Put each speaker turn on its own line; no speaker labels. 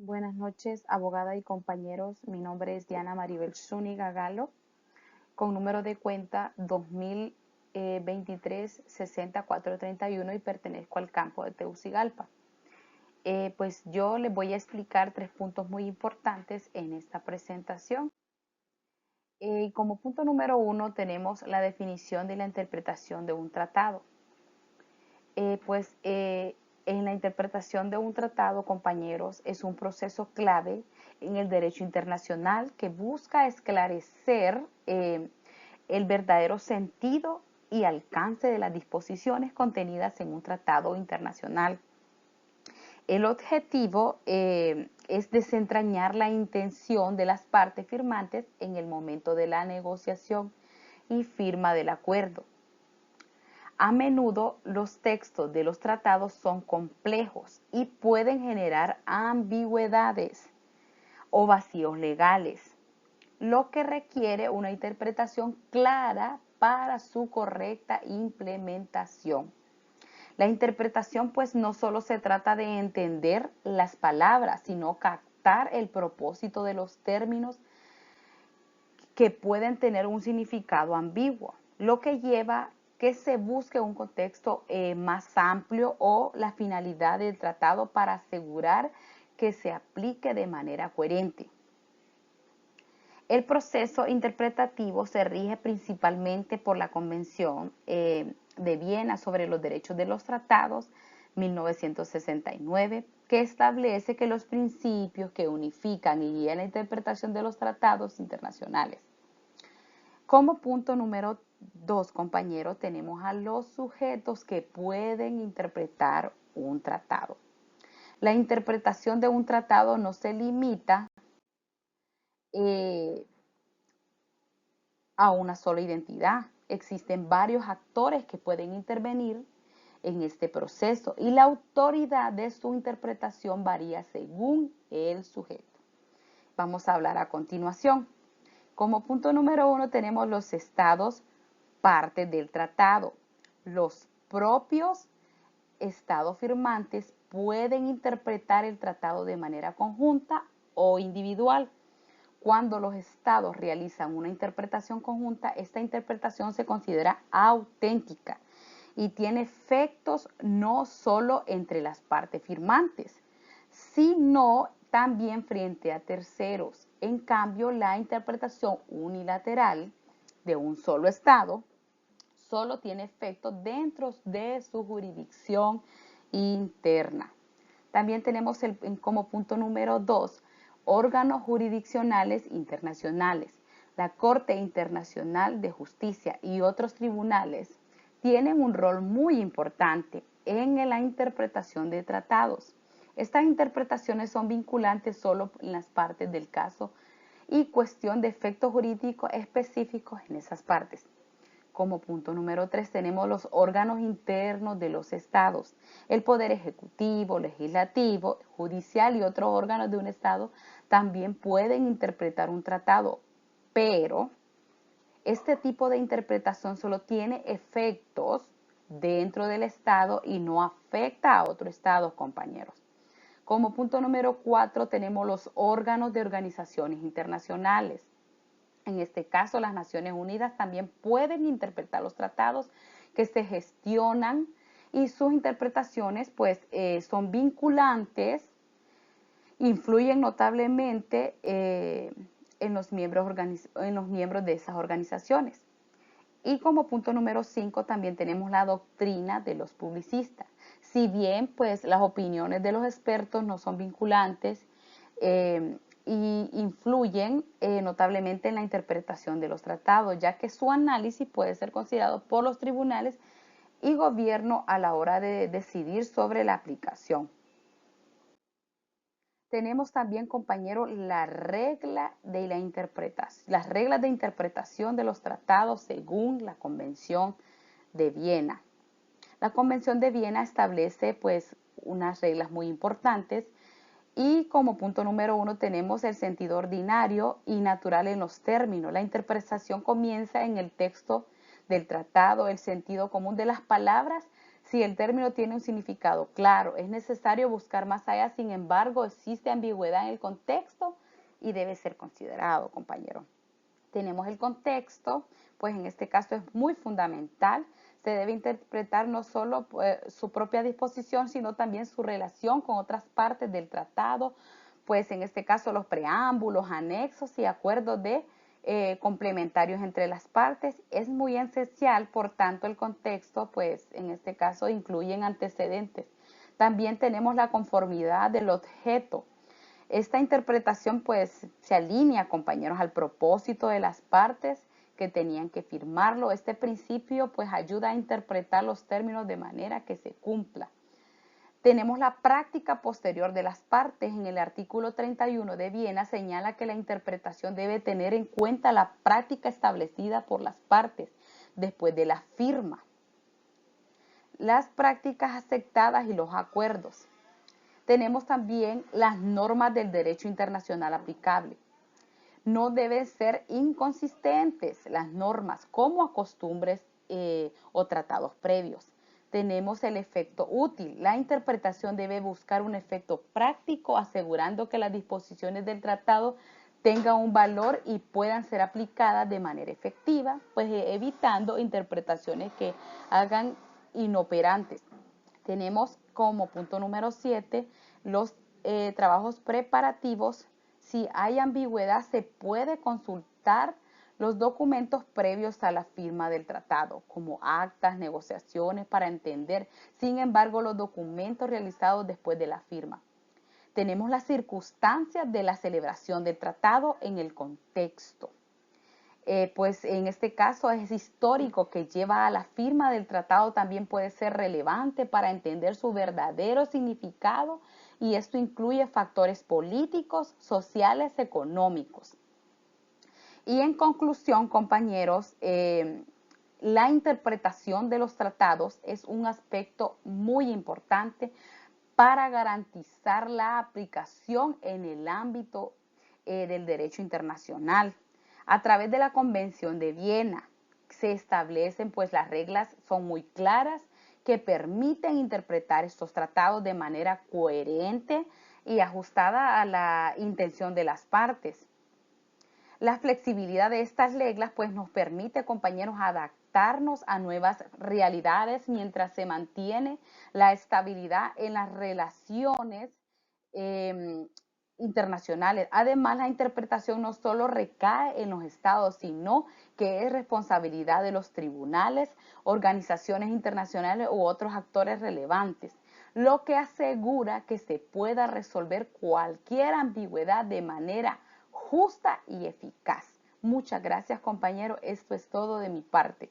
Buenas noches, abogada y compañeros. Mi nombre es Diana Maribel Zúñiga Galo, con número de cuenta 2023-60431 y pertenezco al campo de Tegucigalpa. Pues yo les voy a explicar 3 puntos muy importantes en esta presentación. Como punto número 1 tenemos la definición de la interpretación de un tratado. En la interpretación de un tratado, compañeros, es un proceso clave en el derecho internacional que busca esclarecer el verdadero sentido y alcance de las disposiciones contenidas en un tratado internacional. El objetivo es desentrañar la intención de las partes firmantes en el momento de la negociación y firma del acuerdo. A menudo los textos de los tratados son complejos y pueden generar ambigüedades o vacíos legales, lo que requiere una interpretación clara para su correcta implementación. La interpretación pues no solo se trata de entender las palabras, sino captar el propósito de los términos que pueden tener un significado ambiguo, lo que lleva que se busque un contexto más amplio o la finalidad del tratado para asegurar que se aplique de manera coherente. El proceso interpretativo se rige principalmente por la Convención de Viena sobre los Derechos de los Tratados, 1969, que establece que los principios que unifican y guían la interpretación de los tratados internacionales. Como punto número 2, compañeros, tenemos a los sujetos que pueden interpretar un tratado. La interpretación de un tratado no se limita a una sola identidad. Existen varios actores que pueden intervenir en este proceso y la autoridad de su interpretación varía según el sujeto. Vamos a hablar a continuación. Como punto número 1 tenemos los estados parte del tratado. Los propios estados firmantes pueden interpretar el tratado de manera conjunta o individual. Cuando los estados realizan una interpretación conjunta, esta interpretación se considera auténtica y tiene efectos no solo entre las partes firmantes, sino también frente a terceros. En cambio, la interpretación unilateral de un solo estado solo tiene efecto dentro de su jurisdicción interna. También tenemos como punto número 2, órganos jurisdiccionales internacionales. La Corte Internacional de Justicia y otros tribunales tienen un rol muy importante en la interpretación de tratados. Estas interpretaciones son vinculantes solo en las partes del caso y cuestión de efectos jurídicos específicos en esas partes. Como punto número 3 tenemos los órganos internos de los estados. El poder ejecutivo, legislativo, judicial y otros órganos de un estado también pueden interpretar un tratado, pero este tipo de interpretación solo tiene efectos dentro del estado y no afecta a otros estados, compañeros. Como punto número 4 tenemos los órganos de organizaciones internacionales. En este caso, las Naciones Unidas también pueden interpretar los tratados que se gestionan y sus interpretaciones pues son vinculantes, influyen notablemente en los miembros de esas organizaciones. Y como punto número 5 también tenemos la doctrina de los publicistas. Si bien pues las opiniones de los expertos no son vinculantes, y influyen notablemente en la interpretación de los tratados, ya que su análisis puede ser considerado por los tribunales y gobierno a la hora de decidir sobre la aplicación. Tenemos también, compañeros, las reglas de interpretación de los tratados según la Convención de Viena. La Convención de Viena establece pues unas reglas muy importantes. Y como punto número 1 tenemos el sentido ordinario y natural en los términos. La interpretación comienza en el texto del tratado, el sentido común de las palabras Si el término tiene un significado claro, es necesario buscar más allá. Sin embargo, existe ambigüedad en el contexto y debe ser considerado, compañero. Tenemos el contexto, pues en este caso es muy fundamental. Se debe interpretar no solo su propia disposición, sino también su relación con otras partes del tratado, pues en este caso los preámbulos, anexos y acuerdos de complementarios entre las partes. Es muy esencial, por tanto, el contexto, pues en este caso incluyen antecedentes. También tenemos la conformidad del objeto. Esta interpretación pues se alinea, compañeros, al propósito de las partes que tenían que firmarlo. Este principio pues ayuda a interpretar los términos de manera que se cumpla. Tenemos la práctica posterior de las partes. En el artículo 31 de Viena señala que la interpretación debe tener en cuenta la práctica establecida por las partes después de la firma, las prácticas aceptadas y los acuerdos. Tenemos también las normas del derecho internacional aplicable. No deben ser inconsistentes las normas como a costumbres o tratados previos. Tenemos el efecto útil. La interpretación debe buscar un efecto práctico, asegurando que las disposiciones del tratado tengan un valor y puedan ser aplicadas de manera efectiva, pues evitando interpretaciones que hagan inoperantes. Tenemos como punto número 7 los trabajos preparativos. Si hay ambigüedad, se puede consultar los documentos previos a la firma del tratado, como actas, negociaciones, para entender, sin embargo, los documentos realizados después de la firma. Tenemos las circunstancias de la celebración del tratado en el contexto. Pues en este caso es histórico, que lleva a la firma del tratado también puede ser relevante para entender su verdadero significado, y esto incluye factores políticos, sociales, económicos. Y en conclusión, compañeros, la interpretación de los tratados es un aspecto muy importante para garantizar la aplicación en el ámbito del derecho internacional. A través de la Convención de Viena se establecen, pues las reglas son muy claras que permiten interpretar estos tratados de manera coherente y ajustada a la intención de las partes. La flexibilidad de estas reglas pues nos permite, compañeros, adaptarnos a nuevas realidades mientras se mantiene la estabilidad en las relaciones internacionales. Además, la interpretación no solo recae en los estados, sino que es responsabilidad de los tribunales, organizaciones internacionales u otros actores relevantes, lo que asegura que se pueda resolver cualquier ambigüedad de manera justa y eficaz. Muchas gracias, compañero. Esto es todo de mi parte.